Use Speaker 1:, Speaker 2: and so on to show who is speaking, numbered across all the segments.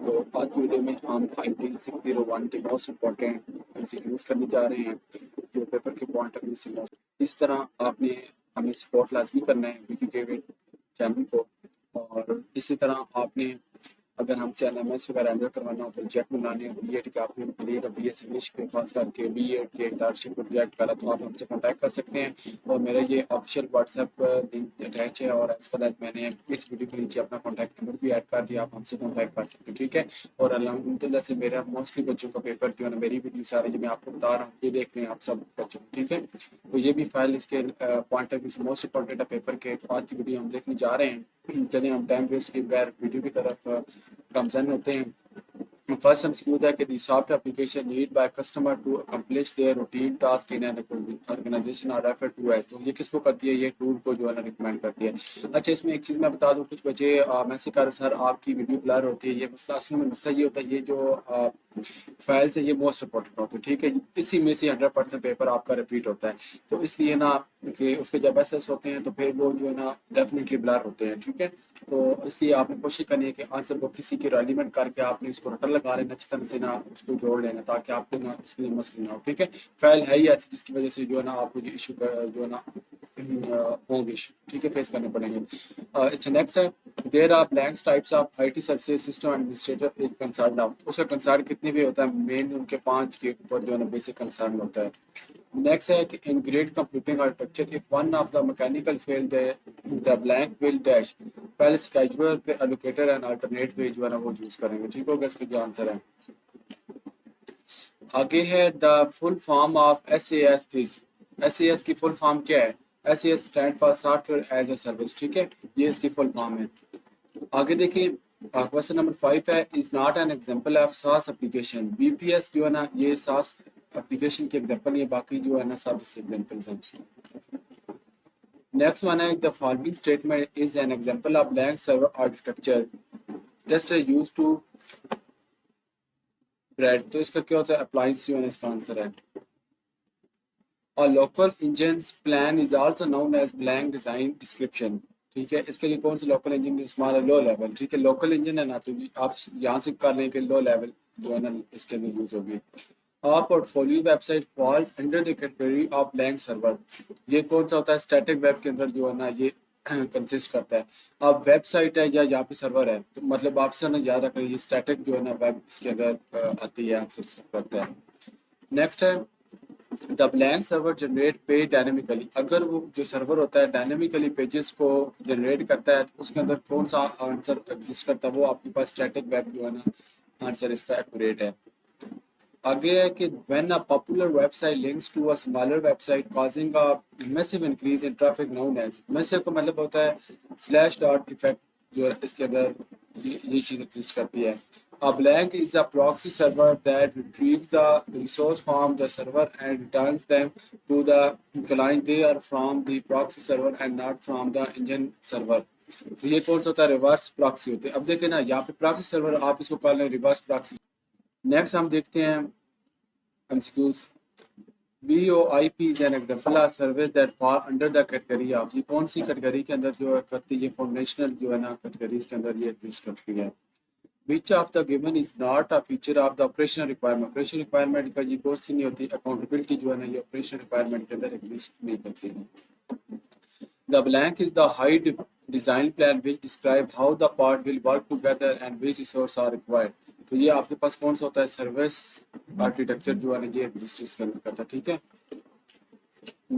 Speaker 1: तो आज की वीडियो में हम IT 601 के मोस्ट इम्पोर्टेंट MCQs करने जा रहे हैं जो पेपर के पॉइंट ऑफ व्यू से most। इस तरह आपने हमें सपोर्ट लाजमी करना है वीडियो चैनल को, और इसी तरह आपने अगर हमसे LMS वगैरह एंटर करवाना हो, प्रोजेक्ट बनाने हो, BEd के आपने मिलेगा BS इंग्लिश के खास करके BEd के इंटर्नशिप प्रोजेक्ट करा, तो आप हमसे कॉन्टैक्ट कर सकते हैं। और मेरा ये ऑफिशियल व्हाट्सएप लिंक अटैच है, और एज वेल एज मैंने इस वीडियो के नीचे अपना कॉन्टैक्ट नंबर भी ऐड कर दिया, आप हमसे कॉन्टैक्ट कर सकते हैं, ठीक है। और अल्हम्दुलिल्लाह से मेरा मोस्टली बच्चों का पेपर जो है ना, मेरी वीडियो सारी जो मैं आपको बता रहा हूँ ये देख रहे हैं आप सब बच्चों, ठीक है। तो ये भी फाइल इसके पॉइंट ऑफ व्यू से मोस्ट इंपॉर्टेंट है पेपर के। तो आज की वीडियो हम देखने जा रहे हैं। चलिए हम टाइम वेस्ट के बगैर वीडियो की तरफ कंसर्न होते हैं। फर्स्ट MCQ था कि the soft application need by customer to accomplish their routine task in an organization are refer to as. तो ये किसको करती है? ये टूल को जो है ना रिकमेंड करती है। अच्छा, इसमें एक चीज़ मैं बता दूं, कुछ बच्चे मैसेज कर सर आपकी वीडियो ब्लर होती है। ये मसला असल में मसला ये होता है, ये जो फाइल्स है ये मोस्ट इंपॉर्टेंट होती है, ठीक है। इसी में से 100% पेपर आपका रिपीट होता है, तो इसलिए ना कि उसके जब एसेस होते हैं तो फिर वो जो है ना डेफिनेटली ब्लर होते हैं, ठीक है। तो इसलिए आपने कोशिश करनी है कि आंसर को किसी के रेलिवेंट करके आपने उसको रटल लगा लेना अच्छी तरह से, ना उसको जोड़ लेना, ताकि आपको ना उसके लिए मसला ना हो, ठीक है। फाइल है ही ऐसी जिसकी वजह से जो है ना आपको ये इशू जो है ना होंगे इशू, ठीक है, फेस करने पड़ेंगे। अच्छा, नेक्स्ट है there are blanks types of IT services system administrator is concern of. उसका कंसर्न कितने भी होता है, मेन उनके 5 के ऊपर जो है ना बेसिक कंसर्न होता है। नेक्स्ट है कि in grade computing architecture if one of the mechanical fail the blank will dash. पहले स्केजुअल फिर एलोकेटर एंड अल्टरनेट वे जो है ना वो यूज करेंगे, ठीक होगा। इसका जो आंसर है आगे है the full form of SAS is. SAS की फुल फॉर्म क्या है? SAS stand for software as a service, ठीक है, ये इसकी फुल फॉर्म है। आगे देखिए क्वेश्चन नंबर 5 है is not an example of SaaS application. BPS जो है ना ये SaaS एप्लीकेशन के एग्जांपल है, बाकी जो है ना सब इसके एग्जांपल्स हैं। नेक्स्ट वन है the following statement is an example of blank server architecture just use to bread. तो इसका क्या होता है? अप्लाइंस जो है इसका आंसर है। और local engine plan is also known as blank design description, ठीक है। इसके लिए कौन सा लोकल इंजन इस्तेमाल है? लो लेवल, ठीक है। लोकल इंजन है ना, तो आप यहाँ से कर लें कि लो लेवल जो है ना इसके अंदर यूज होगी। और portfolio website falls under the category of blank server. ये कौन सा होता है? स्टैटिक वेब के अंदर जो है ना ये कंसिस्ट करता है। अब वेबसाइट है या यहाँ पे सर्वर है, तो मतलब आपसे ना याद रखें ये स्टैटिक जो है ना वेब इसके अंदर आती है, आंसर इसका करेक्ट है। नेक्स्ट है the blank server generate page dynamically. अगर वो जो सर्वर होता है डायनेमिकली पेजेस को जनरेट करता है तो उसके अंदर कौन सा आंसर एग्जिस्ट करता है? वो आपके पास स्टैटिक वेब जो है ना आंसर इसका एक्यूरेट है। आगे है कि when a popular website links to a smaller website causing a massive increase in traffic known as. Massive का मतलब होता है स्लैश डॉट इफेक्ट, जो इसके अंदर ये चीज़ एग्जिस्ट करती है। A blank is a proxy server that retrieves the resource from the server and returns them to the client. They are from the proxy server and not from the engine server. तो ये कौन सा होता है? Reverse proxy होते हैं। अब देखें ना यहाँ पे प्रॉक्सी सर्वर आप इसको कॉल लें रिवर्स प्रॉक्सी। नेक्स्ट हम देखते हैं MCQs। VoIP is an example of service that fall under the category of। ये कौन सी कैटेगरी के अंदर जो करती है? ये फाउंडेशनल जो है ना कैटेगरीज के अंदर ये एग्जिस्ट करती है। Which of the given is not a feature of the operational requirement? Operation requirement का ये कोर्स नहीं होती। अकाउंटेबिलिटी जो है ना ये ऑपरेशन रिक्वायरमेंट के अंदर एग्जिस्ट नहीं करती है। The blank is the high design plan which describe how the part will work together and which resources are required। तो ये आपके पास कौन सा होता है? सर्विस आर्किटेक्चर जो है ना ये एग्जिस्ट इसके अंदर करता है, ठीक है।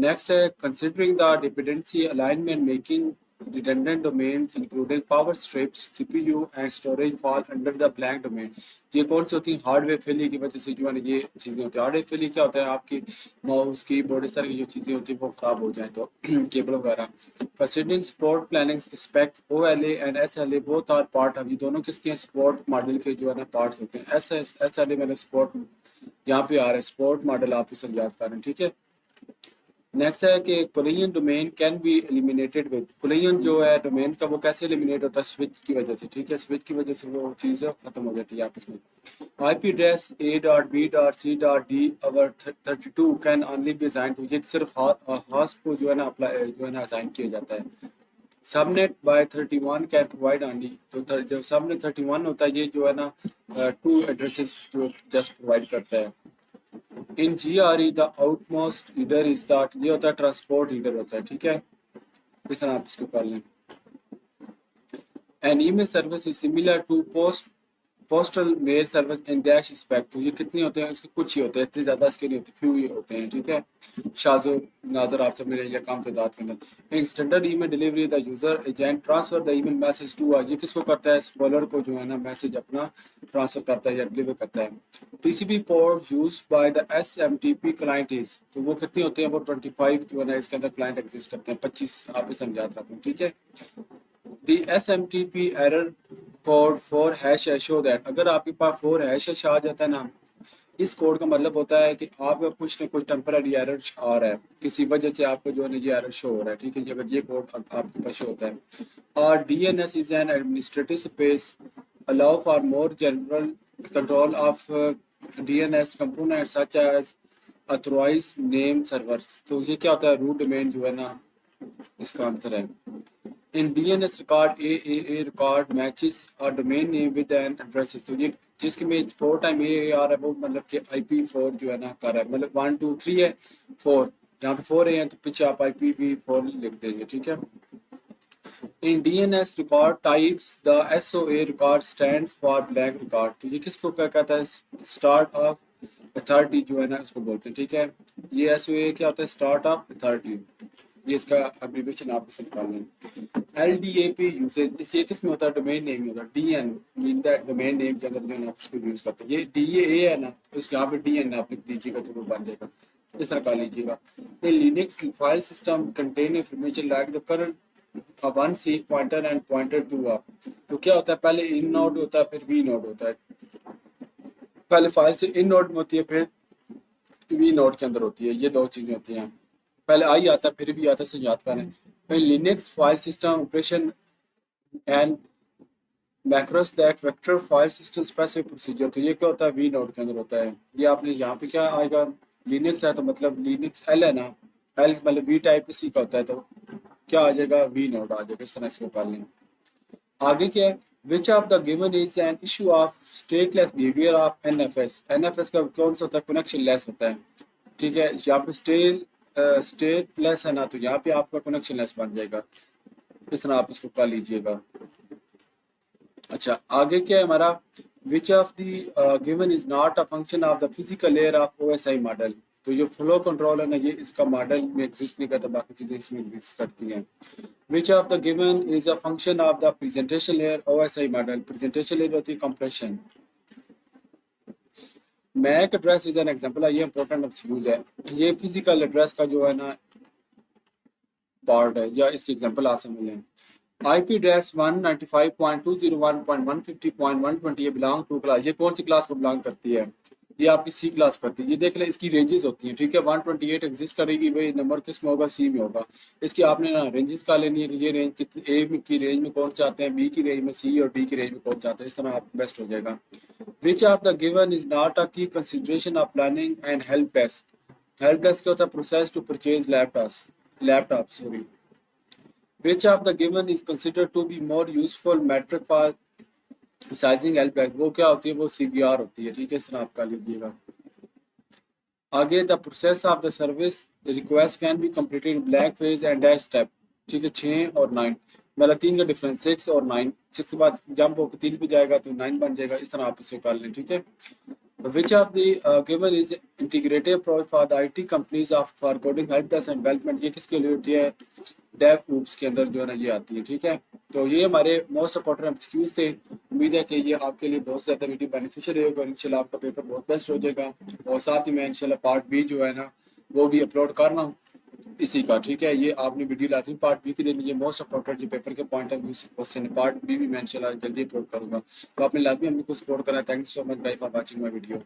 Speaker 1: नेक्स्ट है considering the dependency alignment making redundant domains including power strips, CPU and storage fall under the blank domain। ये कौन सी होती है? हार्डवेयर फेलियर की वजह से जो है ना ये चीज़ें होती है। हार्डवेयर फेलियर क्या होता है? आपकी माउस की बोर्ड इस तरह की जो चीज़ें होती है वो ख़राब हो जाए तो केबल वगैरह। Considering support planning aspect OLA and SLA both are part of. ये दोनों किसके हैं? सपोर्ट मॉडल के जो है ना पार्ट्स होते हैं। SLA मैंने सपोर्ट यहाँ पे आ रहा है, सपोर्ट मॉडल आप इसे याद करें, ठीक है। नेक्स्ट है कि collision domain can be eliminated with. Collision जो है डोमेन का वो कैसे एलिमिनेट होता है? स्विच की वजह से, ठीक है। स्विच की वजह से वो चीज़ खत्म हो जाती है आपस में। IP address A.B.C.D over 32 can only be assign to. ये सिर्फ होस्ट को जो है ना अप्लाई जो है ना असाइन किया जाता है। Subnet by 31 can provide only, तो जो सबनेट 31 होता है ये जो है ना 2 एड्रेसेस जो जस्ट प्रोवाइड करता है। इन GRE the outmost header is that, ये होता है ट्रांसपोर्ट हीडर होता है, ठीक है, इस तरह आप इसको कर लें। An email service is similar to postal mail service in dash respect, तो ये कितने होते हैं, इसके कुछ ही होते हैं, इतने ज़्यादा इसके नहीं होते, फ्यू ही होते हैं, ठीक है। शाजो नाजर आपसे मिले या कम तादाद के अंदर। In standard email delivery the user agent transfer the email message to, ये किसको करता है, स्कॉलर को जो है ना मैसेज अपना ट्रांसफर करता है या डिलीवर करता है। TCP port use by the SMTP client is, तो वो कितने होते हैं, वो 25 जो है ना इसके अंदर क्लाइंट एग्जिस्ट करते हैं, 25 आप इसे याद रखें, ठीक है। The SMTP error code for hash show that, अगर आपके पास 4 हैश आ जाता है ना, इस कोड का मतलब होता है कि आपका कुछ ना कुछ टेम्पररी एरर आ रहा है, किसी वजह से आपको जो है ना ये एरर शो हो रहा है, ठीक है। अगर ये कोड आपके पास शो होता है। और DNS is an administrative space allow for more general control of DNS component such as authorize name servers, तो ये क्या होता है, रूट डोमेन जो है ना इसका आंसर है। In DNS record, AAA record matches a domain name with an address, तो ये जिसके में 4 टाइम AA आ रहा है वो मतलब कि IP4 जो है ना कर रहा है, मतलब 1 2 3 है 4, यहाँ पे 4 है तो पीछे आप IPv4 लिख देंगे, ठीक है। In DNS record types the SOA record stands for blank record, तो ये किसको क्या कहता है, स्टार्ट ऑफ अथॉरिटी जो है ना उसको बोलते हैं, ठीक है। ये SOA क्या होता है, स्टार्ट ऑफ अथॉरिटी, ये इसका एब्रीविएशन आप इसे निकाल लें। LDAP यूसेज, इस ये किस में होता है, डोमेन नेम में होता है। DN mean that domain name के अंदर जो है ना आप इसको यूज करते हैं। ये DA है ना, तो इसके यहाँ पे DN आप लिख दीजिएगा तो वो बन जाएगा, इस तरह कर लीजिएगा। ये Linux file system contain information like the current 1 seek pointer and pointer 2 आप, तो क्या होता है, पहले इन नोड होता है फिर वी नोड होता है, पहले फाइल से इन नोड में होती है फिर वी नोड के अंदर होती है, ये दो चीजें होती हैं, पहले आई आता है फिर भी आता है, से याद करें। फिर Linux file system operation and macros that vector file system specific procedure, तो ये क्या होता है, वी नोड के अंदर होता है। ये आपने यहाँ पे क्या आएगा, लिनक्स है तो मतलब लिनक्स एल है ना, एल मतलब वी टाइप सी का होता है, तो क्या आ जाएगा, वी नोड आ जाएगा, इस तरह इसको कर लें। आगे क्या है, विच of the given is an issue of stateless behaviour of NFS, NFS का कौन सा होता है, कनेक्शन लेस होता है, ठीक है। यहाँ पे स्टेट प्लस है ना, तो यहाँ पे आपका कनेक्शन लेस बन जाएगा, इस तरह आप इसको कर लीजिएगा। अच्छा आगे क्या है हमारा, विच of the given is not a function of the physical layer of OSI model, तो ये फ्लो कंट्रोल है ना, ये इसका मॉडल में एग्जिस्ट नहीं करता, बाकी चीजें इसमें एग्जिस्ट करती हैं। Which of the given is a function of the presentation layer OSI model, presentation layer होती है compression. MAC address is an example, ये इंपॉर्टेंट एक्सक्यूज है, ये फिजिकल एड्रेस का जो है ना पार्ट है, या इसकी एग्जांपल आपसे मिले। IP एड्रेस 195.201.150.120 ये बिलोंग टू क्लास, ये कौन सी क्लास को बिलोंग करती है, ये आपकी सी क्लास करती है। ये देख लें इसकी रेंजेस होती हैं, ठीक है। 128 एग्जिस्ट करेगी, भाई नंबर किस में होगा, सी में होगा। इसकी आपने ना रेंजेस का लेनी है कि ये रेंज कितनी, ए की रेंज में कौन चाहते हैं, बी की रेंज में, सी और डी की रेंज में कौन चाहते हैं, इस तरह आप बेस्ट हो जाएगा। Which of the given is not a key consideration of planning and help desk, help desk क्या होता है, process to purchase laptop sorry. Which of the given is considered to be more useful metric for sizing help desk, वो क्या होती है, वो CBR होती है, ठीक है, इस तरह आप कर लीजिएगा। आगे the process of the service request can be completed in blank phase and dash step, ठीक है। 6 और 9 मतलब 3 का डिफरेंस, 6 और 9, 6 के बाद जंप होकर 3 पे जाएगा तो 9 बन जाएगा, इस तरह आप इसे कर लें, ठीक है। Which of the given is integrated approach for the IT companies of for coding help desk and development, ये किसके लिए होती है, डेव oops के अंदर जो है ना ये आती है, ठीक है। तो ये हमारे मोस्ट इंपॉर्टेंट एमसीक्यूज थे। उम्मीद है कि ये आपके लिए बहुत ज़्यादा वीडियो बेनिफिशियल होगा, इंशाल्लाह आपका पेपर बहुत बेस्ट हो जाएगा। और साथ ही मैं इंशाल्लाह पार्ट बी जो है ना वो भी अपलोड कर रहा हूँ इसी का, ठीक है। ये आपने वीडियो लाती पार्ट बी के लिए, ये मोस्ट इंपॉर्टेंट ये पेपर के पॉइंट ऑफ व्यू से क्वेश्चन है, पार्ट बी भी मैं इंशाल्लाह जल्दी अपलोड करूँगा। तो आपने लाजमी हमको सपोर्ट करना है। Thank you so much guys for watching my video.